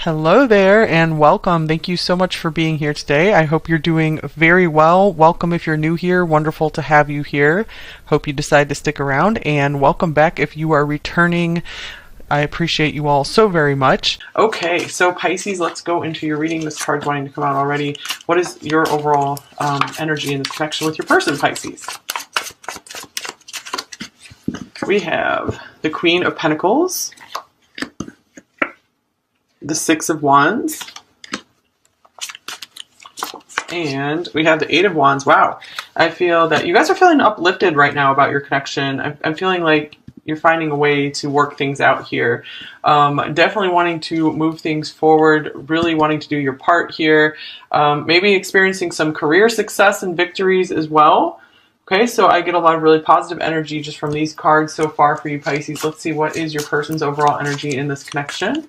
Hello there and welcome. Thank you so much for being here today. I hope you're doing very well. Welcome if you're new here. Wonderful to have you here. Hope you decide to stick around, and welcome back if you are returning. I appreciate you all so very much. Okay, so Pisces, let's go into your reading. This card's wanting to come out already. What is your overall energy in the connection with your person, Pisces? We have the Queen of Pentacles, the Six of Wands, and we have the Eight of Wands. Wow. I feel that you guys are feeling uplifted right now about your connection. I'm feeling like you're finding a way to work things out here. Definitely wanting to move things forward, really wanting to do your part here. Maybe experiencing some career success and victories as well. Okay, so I get a lot of really positive energy just from these cards so far for you, Pisces. Let's see, what is your person's overall energy in this connection?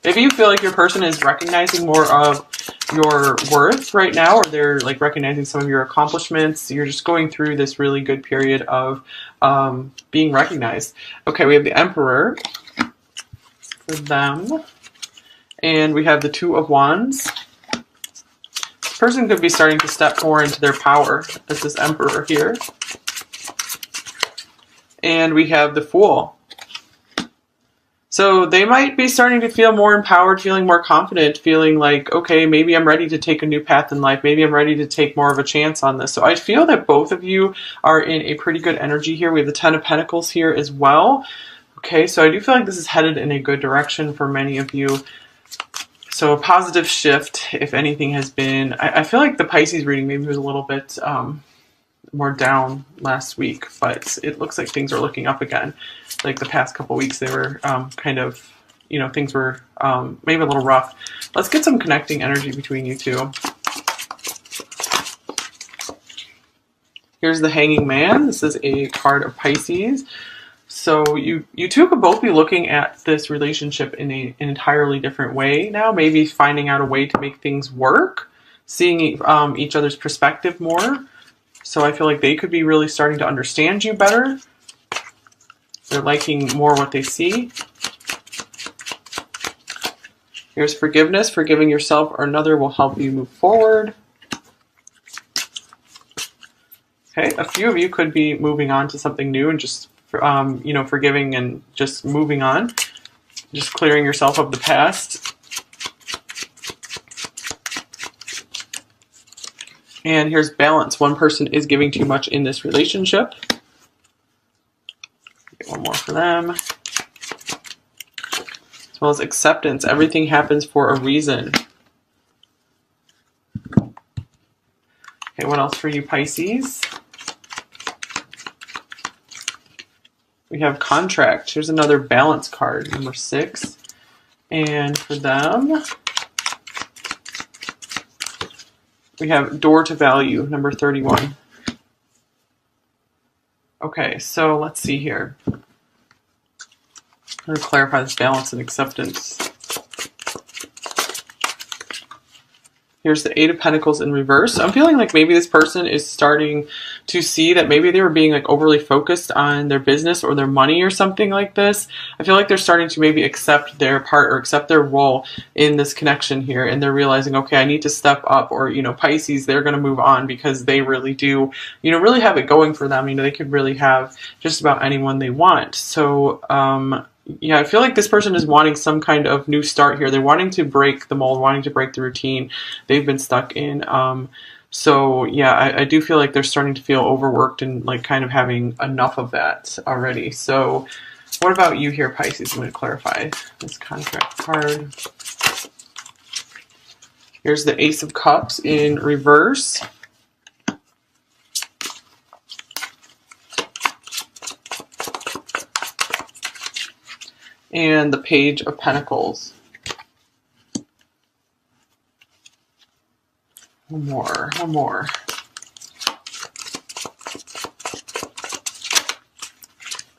Maybe you feel like your person is recognizing more of your worth right now, or they're like recognizing some of your accomplishments. You're just going through this really good period of being recognized. Okay, we have the Emperor for them, and we have the Two of Wands. This person could be starting to step more into their power as this Emperor here. And we have the Fool. So they might be starting to feel more empowered, feeling more confident, feeling like, okay, maybe I'm ready to take a new path in life. Maybe I'm ready to take more of a chance on this. So I feel that both of you are in a pretty good energy here. We have the Ten of Pentacles here as well. Okay, so I do feel like this is headed in a good direction for many of you. So a positive shift, if anything, has been... I feel like the Pisces reading maybe was a little bit more down last week, but it looks like things are looking up again. Like the past couple weeks, they were kind of, things were maybe a little rough. Let's get some connecting energy between you two. Here's the Hanging Man. This is a card of Pisces. So you two could both be looking at this relationship in an entirely different way now, maybe finding out a way to make things work, seeing each other's perspective more. So I feel like they could be really starting to understand you better. They're liking more what they see. Here's forgiveness. Forgiving yourself or another will help you move forward. Okay, a few of you could be moving on to something new and just, forgiving and just moving on. Just clearing yourself of the past. And here's balance. One person is giving too much in this relationship. Get one more for them. As well as acceptance. Everything happens for a reason. Okay, what else for you, Pisces? We have contract. Here's another balance card, number 6. And for them, we have door to value, number 31. Okay, so let's see here. I'm going to clarify this balance and acceptance. Here's the Eight of Pentacles in reverse. I'm feeling like maybe this person is starting to see that maybe they were being like overly focused on their business or their money or something like this. I feel like they're starting to maybe accept their part or accept their role in this connection here. And they're realizing, okay, I need to step up. Or, Pisces, they're going to move on because they really do, really have it going for them. They could really have just about anyone they want. So, yeah, I feel like this person is wanting some kind of new start here. They're wanting to break the mold, wanting to break the routine they've been stuck in. So yeah, I do feel like they're starting to feel overworked and like kind of having enough of that already. So what about you here, Pisces? I'm going to clarify this contract card. Here's the Ace of Cups in reverse. And the Page of Pentacles. One more.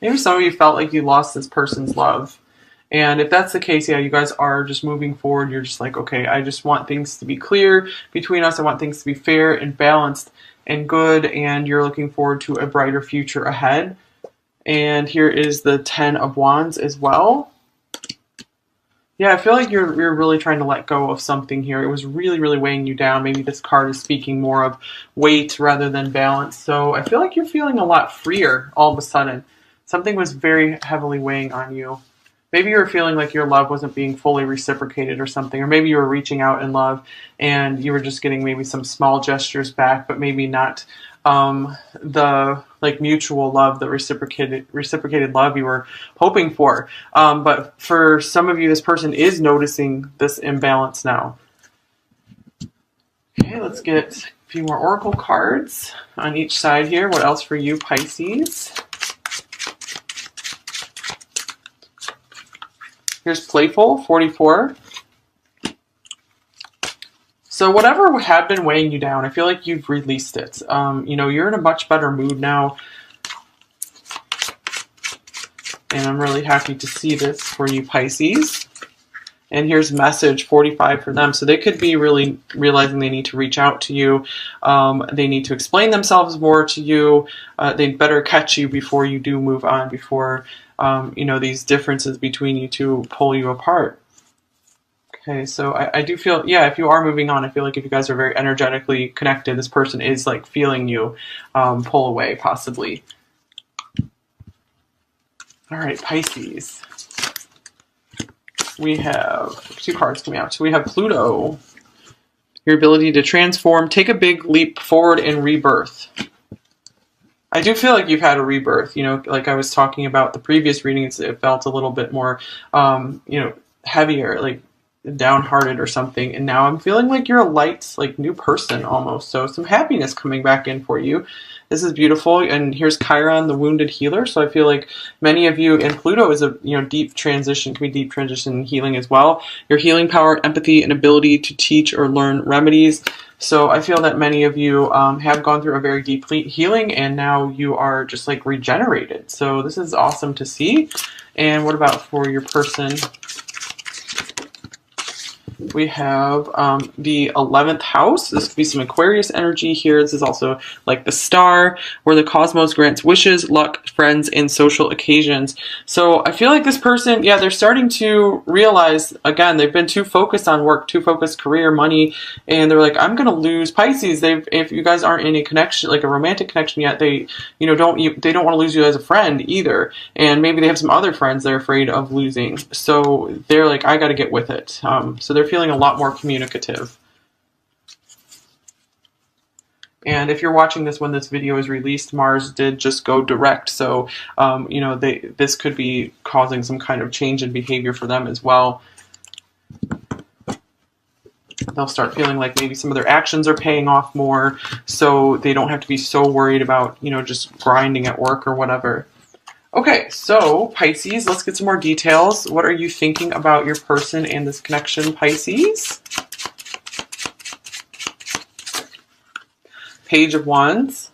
Maybe some of you felt like you lost this person's love. And if that's the case, yeah, you guys are just moving forward. You're just like, okay, I just want things to be clear between us. I want things to be fair and balanced and good. And you're looking forward to a brighter future ahead. And here is the Ten of Wands as well. Yeah, I feel like you're really trying to let go of something here. It was really, really weighing you down. Maybe this card is speaking more of weight rather than balance. So I feel like you're feeling a lot freer all of a sudden. Something was very heavily weighing on you. Maybe you were feeling like your love wasn't being fully reciprocated or something, or maybe you were reaching out in love and you were just getting maybe some small gestures back, but maybe not the like mutual love, the reciprocated love you were hoping for. But for some of you, this person is noticing this imbalance now. Okay, let's get a few more oracle cards on each side here. What else for you, Pisces? Here's Playful, 44. So whatever had been weighing you down, I feel like you've released it. You're in a much better mood now. And I'm really happy to see this for you, Pisces. And here's message 45 for them. So they could be really realizing they need to reach out to you. They need to explain themselves more to you. They'd better catch you before you do move on, before, these differences between you two pull you apart. Okay, so I do feel, yeah, if you are moving on, I feel like if you guys are very energetically connected, this person is like feeling you pull away, possibly. All right, Pisces. We have two cards coming out. So we have Pluto, your ability to transform, take a big leap forward in rebirth. I do feel like you've had a rebirth, like I was talking about the previous reading, it felt a little bit more, heavier, like downhearted or something. And now I'm feeling like you're a light, like new person almost. So some happiness coming back in for you. This is beautiful. And here's Chiron, the wounded healer. So I feel like many of you, and Pluto is a deep transition, can be deep transition and healing as well. Your healing power, empathy, and ability to teach or learn remedies. So I feel that many of you have gone through a very deep healing and now you are just like regenerated. So this is awesome to see. And what about for your person? We have the 11th house. This could be some Aquarius energy here. This is also like the star, where the cosmos grants wishes, luck, friends, and social occasions. So I feel like this person, yeah, they're starting to realize, again, they've been too focused on work, too focused career, money, and they're like, I'm going to lose Pisces. If you guys aren't in a connection, like a romantic connection yet, they don't want to lose you as a friend either. And maybe they have some other friends they're afraid of losing. So they're like, I got to get with it. So they're feeling a lot more communicative. And if you're watching this when this video is released, Mars did just go direct. So, this could be causing some kind of change in behavior for them as well. They'll start feeling like maybe some of their actions are paying off more, so they don't have to be so worried about, just grinding at work or whatever. Okay, so Pisces, let's get some more details. What are you thinking about your person and this connection, Pisces? Page of Wands.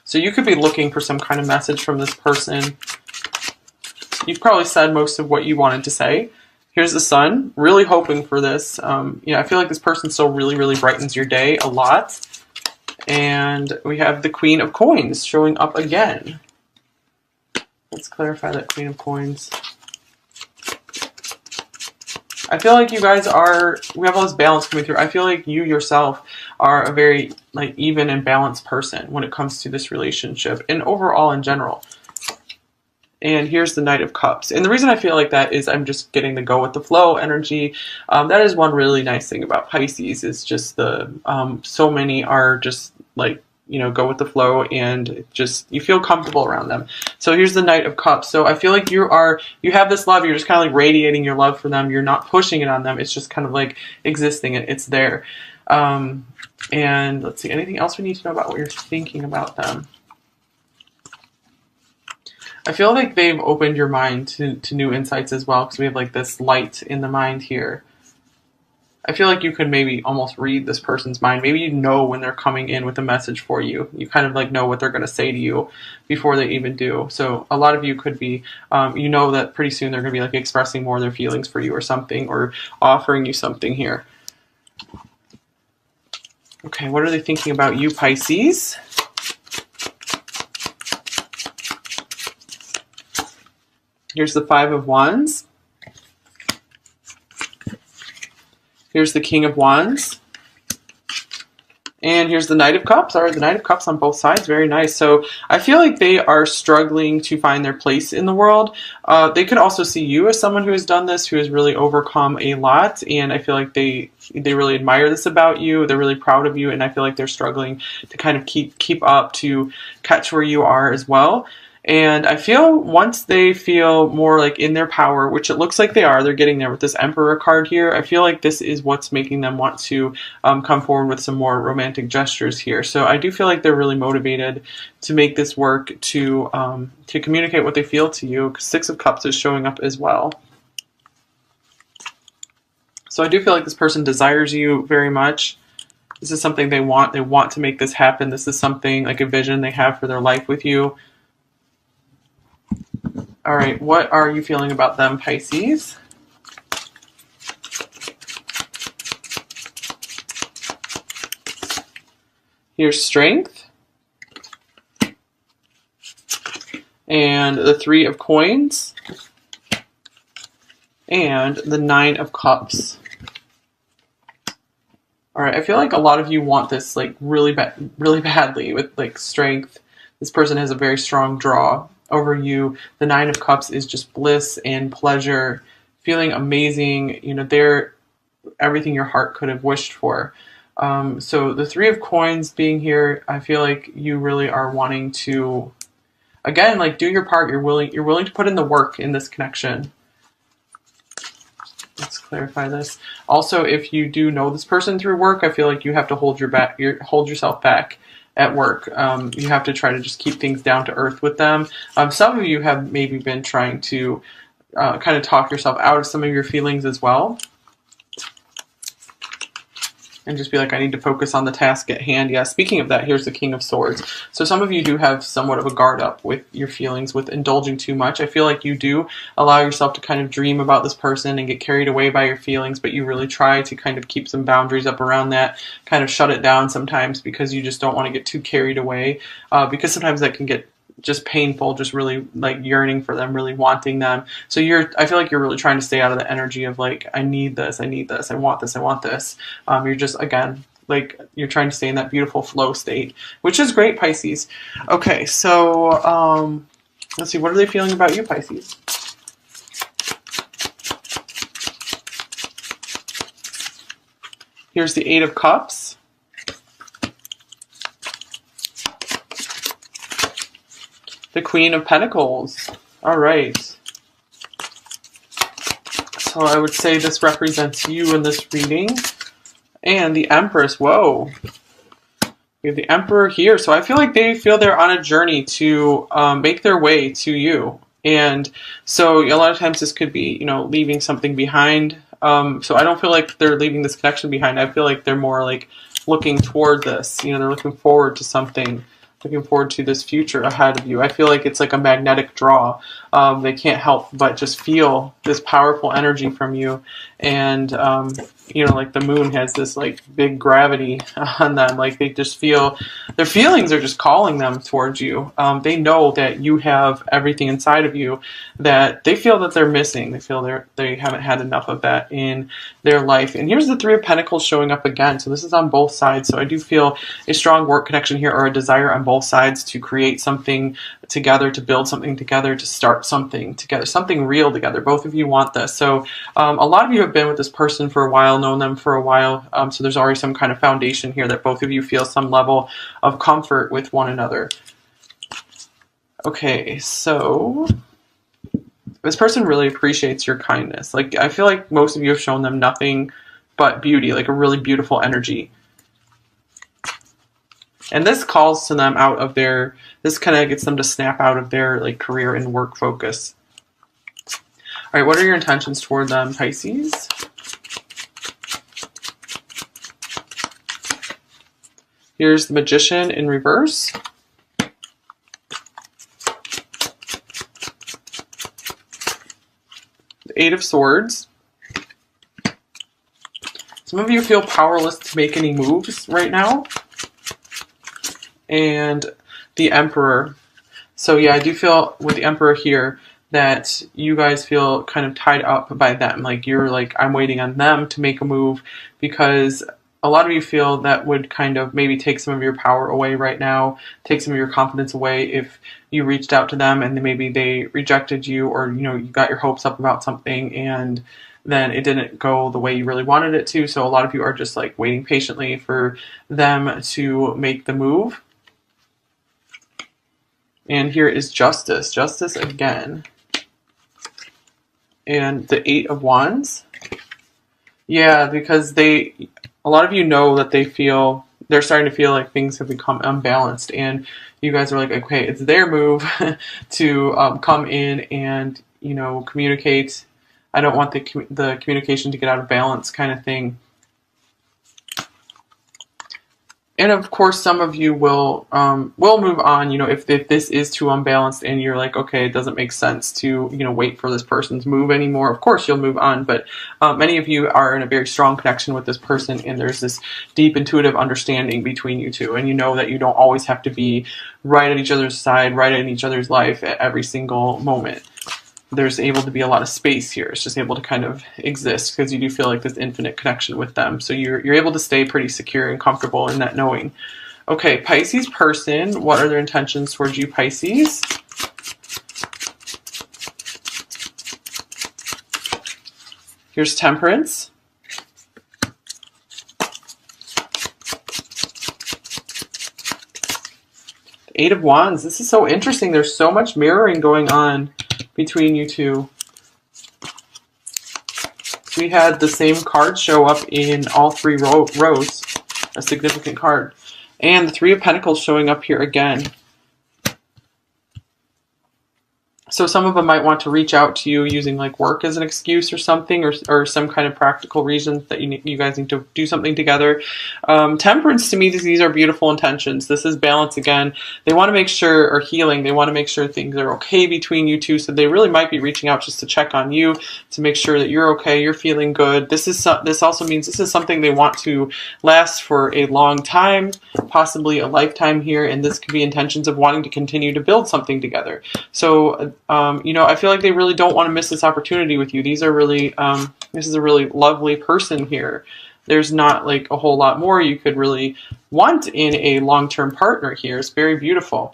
So you could be looking for some kind of message from this person. You've probably said most of what you wanted to say. Here's the Sun, really hoping for this. I feel like this person still really, really brightens your day a lot. And we have the Queen of Coins showing up again. Let's clarify that Queen of Coins. I feel like you guys we have all this balance coming through. I feel like you yourself are a very even and balanced person when it comes to this relationship and overall in general. And here's the Knight of Cups. And the reason I feel like that is I'm just getting the go with the flow energy. That is one really nice thing about Pisces is just so many are just go with the flow and just you feel comfortable around them. So here's the Knight of Cups. So I feel like you have this love, you're just kind of like radiating your love for them. You're not pushing it on them. It's just kind of like existing. It's there. And let's see, anything else we need to know about what you're thinking about them? I feel like they've opened your mind to new insights as well, because we have like this light in the mind here. I feel like you could maybe almost read this person's mind. Maybe you know when they're coming in with a message for you. You kind of know what they're going to say to you before they even do. So a lot of you could be, that pretty soon they're going to be expressing more of their feelings for you or something, or offering you something here. Okay, what are they thinking about you, Pisces? Here's the Five of Wands. Here's the King of Wands. And here's the Knight of Cups. All right, the Knight of Cups on both sides. Very nice. So I feel like they are struggling to find their place in the world. They could also see you as someone who has done this, who has really overcome a lot. And I feel like they really admire this about you. They're really proud of you. And I feel like they're struggling to kind of keep up to catch where you are as well. And I feel once they feel more like in their power, which it looks like they're getting there with this Emperor card here. I feel like this is what's making them want to come forward with some more romantic gestures here. So I do feel like they're really motivated to make this work, to communicate what they feel to you. 'Cause Six of Cups is showing up as well. So I do feel like this person desires you very much. This is something they want. They want to make this happen. This is something like a vision they have for their life with you. All right, what are you feeling about them, Pisces? Here's Strength. And the Three of Coins. And the Nine of Cups. All right, I feel like a lot of you want this like really badly with like Strength. This person has a very strong draw over you. The Nine of Cups is just bliss and pleasure, feeling amazing. You know, they're everything your heart could have wished for. So the Three of Coins being here, I feel like you really are wanting to, again, like do your part. You're willing to put in the work in this connection. Let's clarify this. Also, if you do know this person through work, I feel like you have to hold yourself back at work. You have to try to just keep things down to earth with them. Some of you have maybe been trying to kind of talk yourself out of some of your feelings as well. And just be like, I need to focus on the task at hand. Yeah, speaking of that, here's the King of Swords. So some of you do have somewhat of a guard up with your feelings, with indulging too much. I feel like you do allow yourself to kind of dream about this person and get carried away by your feelings, but you really try to kind of keep some boundaries up around that, kind of shut it down sometimes because you just don't want to get too carried away, because sometimes that can get just painful, just really like yearning for them, really wanting them. So I feel like you're really trying to stay out of the energy of like, I need this, I want this, I want this. You're just, again, like you're trying to stay in that beautiful flow state, which is great, Pisces. Okay, so let's see, what are they feeling about you, Pisces? Here's the Eight of Cups. The Queen of Pentacles. All right. So I would say this represents you in this reading. And the Empress. Whoa. We have the Emperor here. So I feel like they feel they're on a journey to make their way to you. And so a lot of times this could be, you know, leaving something behind. So I don't feel like they're leaving this connection behind. I feel like they're more like looking toward this. You know, they're looking forward to something. Looking forward to this future ahead of you. I feel like it's like a magnetic draw. They can't help but just feel this powerful energy from you. And, you know, like the moon has this like big gravity on them. Like they just feel, their feelings are just calling them towards you. They know that you have everything inside of you that they feel that they're missing. They feel they haven't had enough of that in their life. And here's the Three of Pentacles showing up again. So this is on both sides. So I do feel a strong work connection here, or a desire on both sides to create something together, to build something together, to start something together, something real together. Both of you want this. So a lot of you have been with this person for a while, known them for a while. So there's already some kind of foundation here that both of you feel some level of comfort with one another. Okay, so this person really appreciates your kindness. Like, I feel like most of you have shown them nothing but beauty, like a really beautiful energy. And this calls to them out of this kind of gets them to snap out of their like career and work focus. All right, what are your intentions toward them, Pisces? Here's the Magician in reverse. The Eight of Swords. Some of you feel powerless to make any moves right now. And the Emperor. So yeah, I do feel with the Emperor here that you guys feel kind of tied up by them. Like you're like, I'm waiting on them to make a move, because a lot of you feel that would kind of maybe take some of your power away right now, take some of your confidence away if you reached out to them and then maybe they rejected you, or you got your hopes up about something and then it didn't go the way you really wanted it to. So a lot of you are just like waiting patiently for them to make the move. And here is Justice. Justice again. And the Eight of Wands. Yeah, because a lot of you know that they're starting to feel like things have become unbalanced, and you guys are like, okay, it's their move to come in and communicate. I don't want the communication to get out of balance, kind of thing. And of course, some of you will move on. If this is too unbalanced and you're like, okay, it doesn't make sense to wait for this person's move anymore. Of course, you'll move on. But many of you are in a very strong connection with this person, and there's this deep intuitive understanding between you two, and you know that you don't always have to be right at each other's side, right in each other's life at every single moment. There's able to be a lot of space here. It's just able to kind of exist because you do feel like this infinite connection with them. So you're able to stay pretty secure and comfortable in that knowing. Okay, Pisces person, what are their intentions towards you, Pisces? Here's Temperance. Eight of Wands. This is so interesting. There's so much mirroring going on between you two. We had the same card show up in all three rows, a significant card. And the Three of Pentacles showing up here again. So some of them might want to reach out to you using like work as an excuse or something, or some kind of practical reason that you guys need to do something together. Temperance, to me, these are beautiful intentions. This is balance again. They want to make sure, or healing, they want to make sure things are okay between you two. So they really might be reaching out just to check on you, to make sure that you're okay, you're feeling good. This also means this is something they want to last for a long time, possibly a lifetime here. And this could be intentions of wanting to continue to build something together. So I feel like they really don't want to miss this opportunity with you. These are really, this is a really lovely person here. There's not like a whole lot more you could really want in a long-term partner here. It's very beautiful.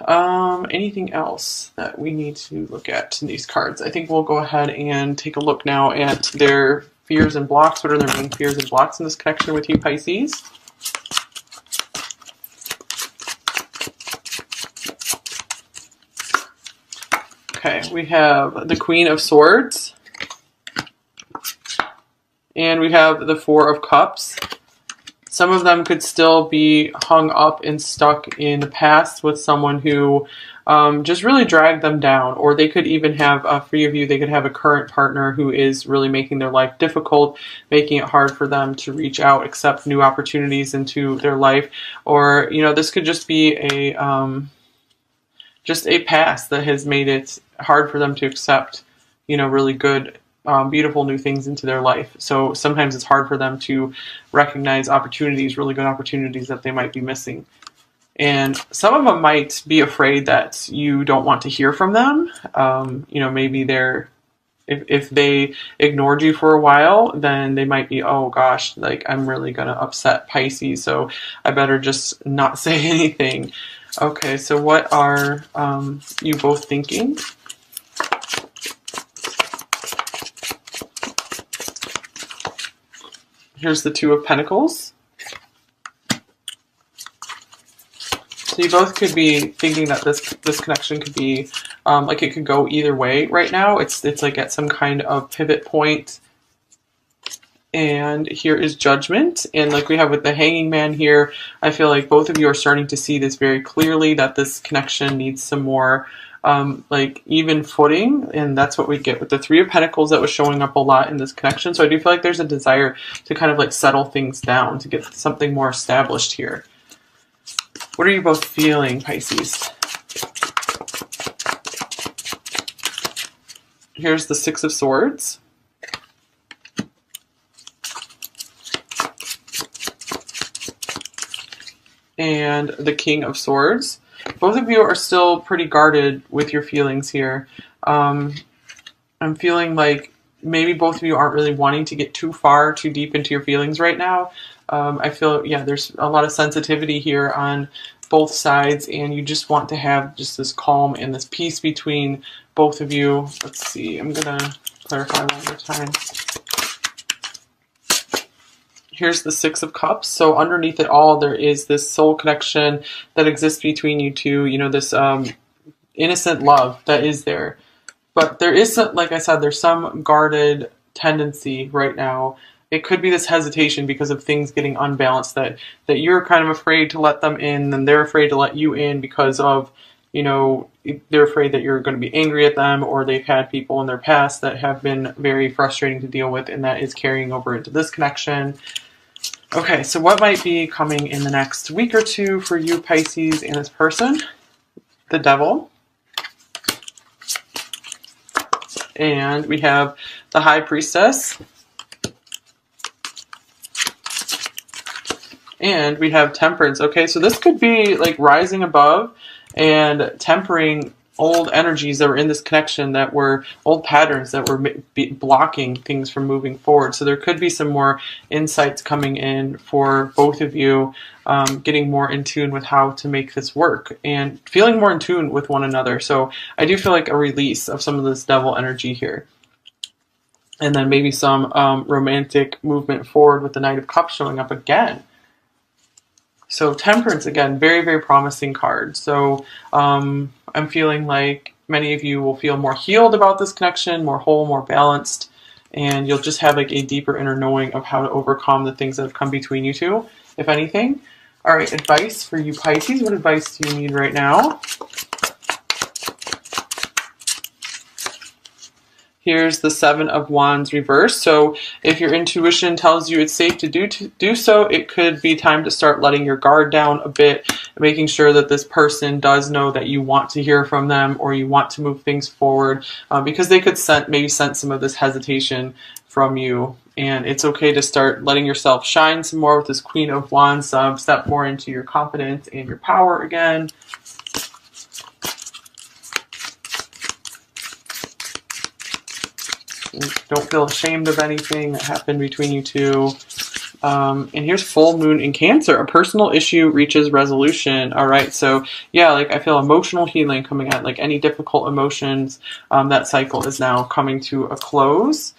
Anything else that we need to look at in these cards? I think we'll go ahead and take a look now at their fears and blocks. What are their main fears and blocks in this connection with you, Pisces? Okay, we have the Queen of Swords. And we have the Four of Cups. Some of them could still be hung up and stuck in the past with someone who just really dragged them down. Or they could even have, for you, they could have a current partner who is really making their life difficult, making it hard for them to reach out, accept new opportunities into their life. Or, this could just be just a past that has made it hard for them to accept, really good, beautiful new things into their life. So sometimes it's hard for them to recognize opportunities, really good opportunities that they might be missing. And some of them might be afraid that you don't want to hear from them. Maybe if they ignored you for a while, then they might be, oh gosh, like I'm really going to upset Pisces, so I better just not say anything. Okay, so what are you both thinking? Here's the Two of Pentacles. So you both could be thinking that this connection could be like it could go either way right now. It's like at some kind of pivot point. And here is Judgment. And like we have with the Hanging Man here, I feel like both of you are starting to see this very clearly, that this connection needs some more like even footing. And that's what we get with the Three of Pentacles that was showing up a lot in this connection. So I do feel like there's a desire to kind of like settle things down, to get something more established here. What are you both feeling, Pisces? Here's the Six of Swords. And the King of Swords. both of you are still pretty guarded with your feelings here. I'm feeling like maybe both of you aren't really wanting to get too far, too deep into your feelings right now. I feel, yeah, there's a lot of sensitivity here on both sides, and you just want to have just this calm and this peace between both of you. Let's see, I'm going to clarify one more time. Here's the Six of Cups. So underneath it all, there is this soul connection that exists between you two, you know, this innocent love that is there. But there is, like I said, there's some guarded tendency right now. It could be this hesitation because of things getting unbalanced, that you're kind of afraid to let them in, and they're afraid to let you in because of, you know, they're afraid that you're going to be angry at them, or they've had people in their past that have been very frustrating to deal with, and that is carrying over into this connection. Okay, so what might be coming in the next week or two for you, Pisces, and this person? The Devil. And we have the High Priestess. And we have Temperance. Okay, so this could be like rising above and tempering old energies that were in this connection, that were old patterns that were blocking things from moving forward. So there could be some more insights coming in for both of you, getting more in tune with how to make this work and feeling more in tune with one another. So I do feel like a release of some of this devil energy here. And then maybe some romantic movement forward with the Knight of Cups showing up again. So Temperance, again, very, very promising card. So I'm feeling like many of you will feel more healed about this connection, more whole, more balanced, and you'll just have like a deeper inner knowing of how to overcome the things that have come between you two, if anything. All right, advice for you, Pisces. What advice do you need right now? Here's the Seven of Wands reverse. So if your intuition tells you it's safe to do so, it could be time to start letting your guard down a bit, making sure that this person does know that you want to hear from them, or you want to move things forward, because they could maybe sense some of this hesitation from you. And it's okay to start letting yourself shine some more with this Queen of Wands, step more into your confidence and your power again. Don't feel ashamed of anything that happened between you two. And here's full moon in Cancer. A personal issue reaches resolution. All right, so yeah, like I feel emotional healing coming out. Like any difficult emotions, that cycle is now coming to a close.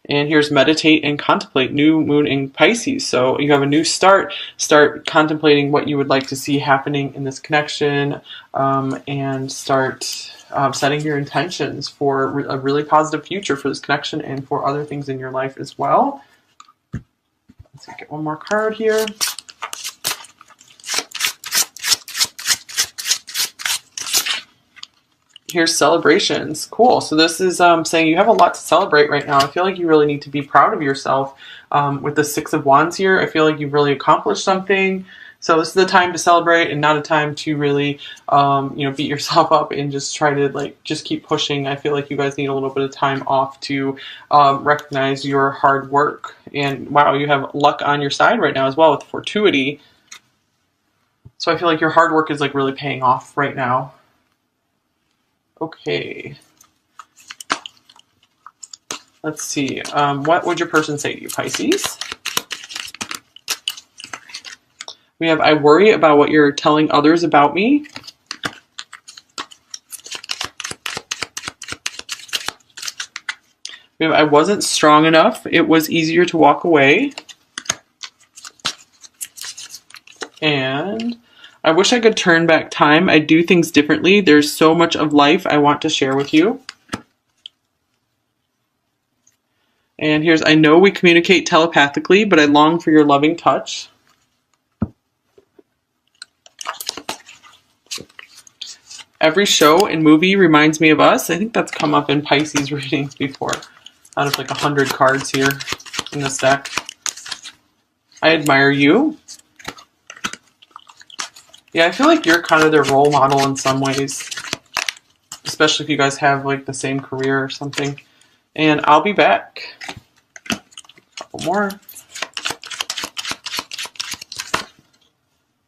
And here's meditate and contemplate. New moon in Pisces. So you have a new start. Start contemplating what you would like to see happening in this connection, and start setting your intentions for a really positive future for this connection and for other things in your life as well. Let's get one more card here. Here's celebrations. Cool. So this is saying you have a lot to celebrate right now. I feel like you really need to be proud of yourself. With the Six of Wands here, I feel like you've really accomplished something. So this is the time to celebrate, and not a time to really, beat yourself up and just try to just keep pushing. I feel like you guys need a little bit of time off to recognize your hard work. And wow, you have luck on your side right now as well with fortuity. So I feel like your hard work is like really paying off right now. Okay. Let's see. What would your person say to you, Pisces? We have, I worry about what you're telling others about me. We have, I wasn't strong enough. It was easier to walk away. And I wish I could turn back time. I do things differently. There's so much of life I want to share with you. And here's, I know we communicate telepathically, but I long for your loving touch. Every show and movie reminds me of us. I think that's come up in Pisces readings before, out of like 100 cards here in this deck. I admire you. Yeah, I feel like you're kind of their role model in some ways, especially if you guys have like the same career or something. And I'll be back. A couple more.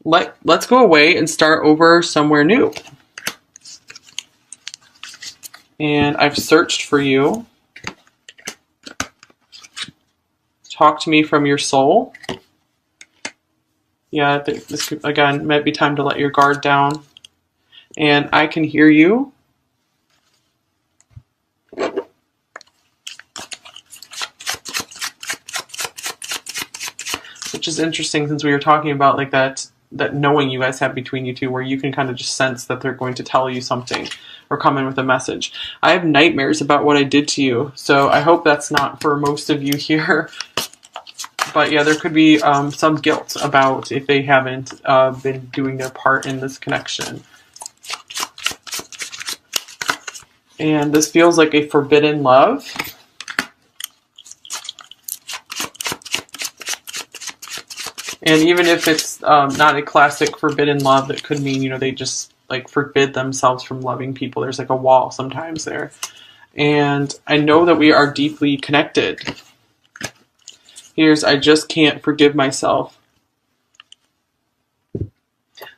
let's go away and start over somewhere new. And I've searched for you. Talk to me from your soul. Yeah, I think this could, again, might be time to let your guard down. And I can hear you. Which is interesting, since we were talking about like that knowing you guys have between you two, where you can kind of just sense that they're going to tell you something or come in with a message. I have nightmares about what I did to you, so I hope that's not for most of you here. But yeah, there could be some guilt about if they haven't been doing their part in this connection. And this feels like a forbidden love. And even if it's not a classic forbidden love, that could mean, you know, they just like forbid themselves from loving people. There's like a wall sometimes there. And I know that we are deeply connected. Here's, I just can't forgive myself.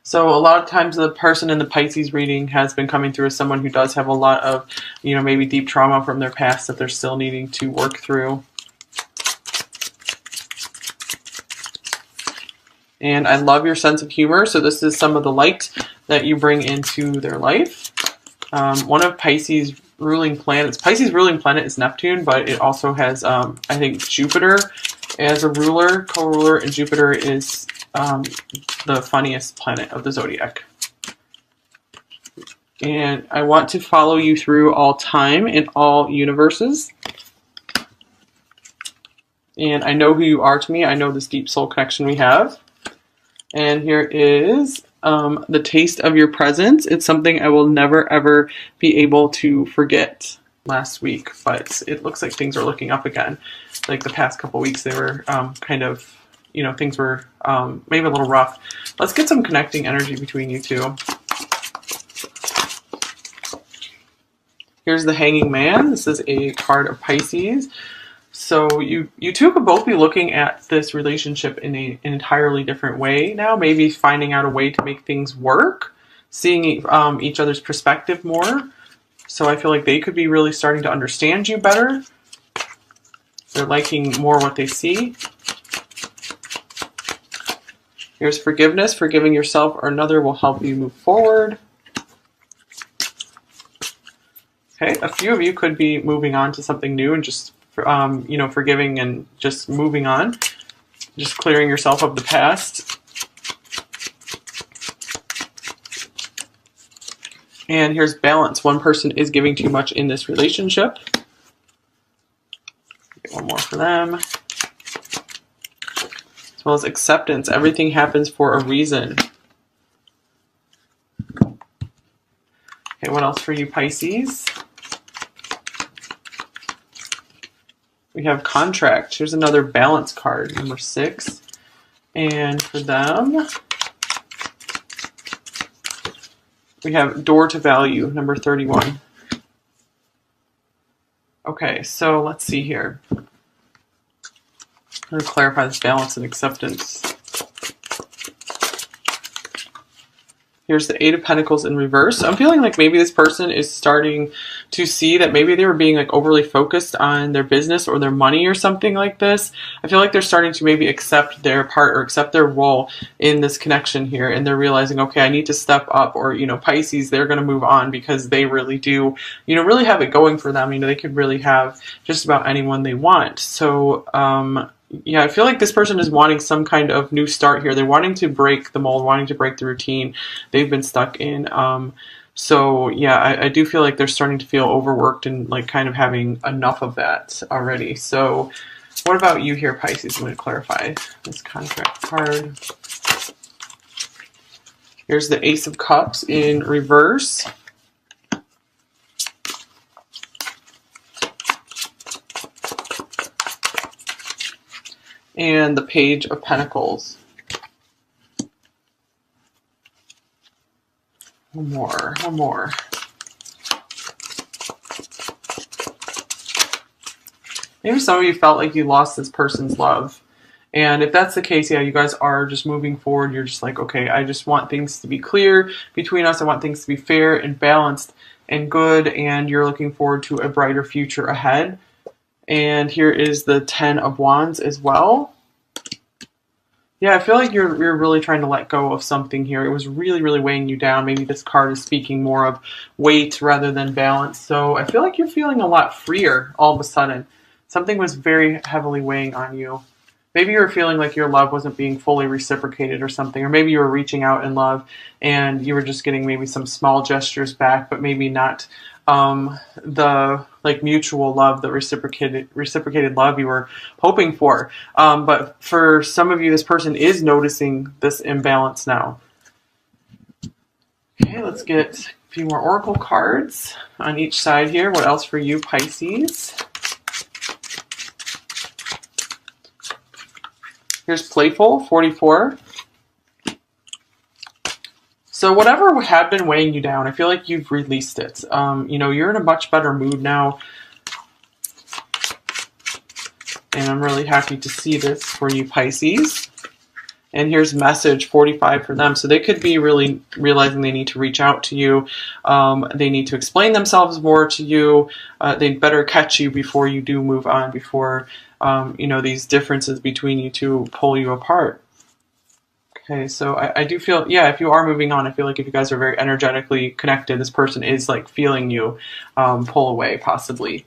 So a lot of times the person in the Pisces reading has been coming through as someone who does have a lot of, you know, maybe deep trauma from their past that they're still needing to work through. And I love your sense of humor. So this is some of the light that you bring into their life. One of Pisces' ruling planets. Pisces' ruling planet is Neptune, but it also has, I think, Jupiter as a ruler, co-ruler, and Jupiter is the funniest planet of the zodiac. And I want to follow you through all time and all universes. And I know who you are to me. I know this deep soul connection we have. And here is the taste of your presence. It's something I will never, ever be able to forget. Last week, but it looks like things are looking up again. Like the past couple weeks, they were kind of, you know, things were maybe a little rough. Let's get some connecting energy between you two. Here's the Hanging Man. This is a card of Pisces. So you two could both be looking at this relationship in an entirely different way now. Maybe finding out a way to make things work, seeing each other's perspective more. So I feel like they could be really starting to understand you better. They're liking more what they see. Here's forgiveness. Forgiving yourself or another will help you move forward. Okay, a few of you could be moving on to something new and just, you know, forgiving and just moving on. Just clearing yourself of the past. And here's balance. One person is giving too much in this relationship. Get one more for them. As well as acceptance. Everything happens for a reason. Okay, what else for you, Pisces? We have contract. Here's another balance card, number 6. And for them, we have door to value, number 31. Okay, so let's see here. I'm going to clarify this balance and acceptance. Here's the 8 of Pentacles in reverse. I'm feeling like maybe this person is starting to see that maybe they were being like overly focused on their business or their money or something like this. I feel like they're starting to maybe accept their part or accept their role in this connection here. And they're realizing, okay, I need to step up. Or, you know, Pisces, they're going to move on because they really do, you know, really have it going for them. You know, they could really have just about anyone they want. So, yeah, I feel like this person is wanting some kind of new start here. They're wanting to break the mold, wanting to break the routine they've been stuck in. So yeah, I do feel like they're starting to feel overworked and like kind of having enough of that already. So what about you here, Pisces? I'm going to clarify this contract card. Here's the Ace of Cups in reverse. And the Page of Pentacles. One more. Maybe some of you felt like you lost this person's love. And if that's the case, yeah, you guys are just moving forward. You're just like, okay, I just want things to be clear between us. I want things to be fair and balanced and good. And you're looking forward to a brighter future ahead. And here is the 10 of Wands as well. Yeah, I feel like you're really trying to let go of something here. It was really, really weighing you down. Maybe this card is speaking more of weight rather than balance. So I feel like you're feeling a lot freer all of a sudden. Something was very heavily weighing on you. Maybe you were feeling like your love wasn't being fully reciprocated or something. Or maybe you were reaching out in love and you were just getting maybe some small gestures back, but maybe not the like mutual love, the reciprocated love you were hoping for. But for some of you, this person is noticing this imbalance now. Okay, let's get a few more oracle cards on each side here. What else for you, Pisces? Here's Playful, 44. So whatever had been weighing you down, I feel like you've released it. You're in a much better mood now. And I'm really happy to see this for you, Pisces. And here's message 45 for them. So they could be really realizing they need to reach out to you. They need to explain themselves more to you. They'd better catch you before you do move on, before, these differences between you two pull you apart. Okay, so I do feel, yeah, if you are moving on, I feel like if you guys are very energetically connected, this person is like feeling you pull away, possibly.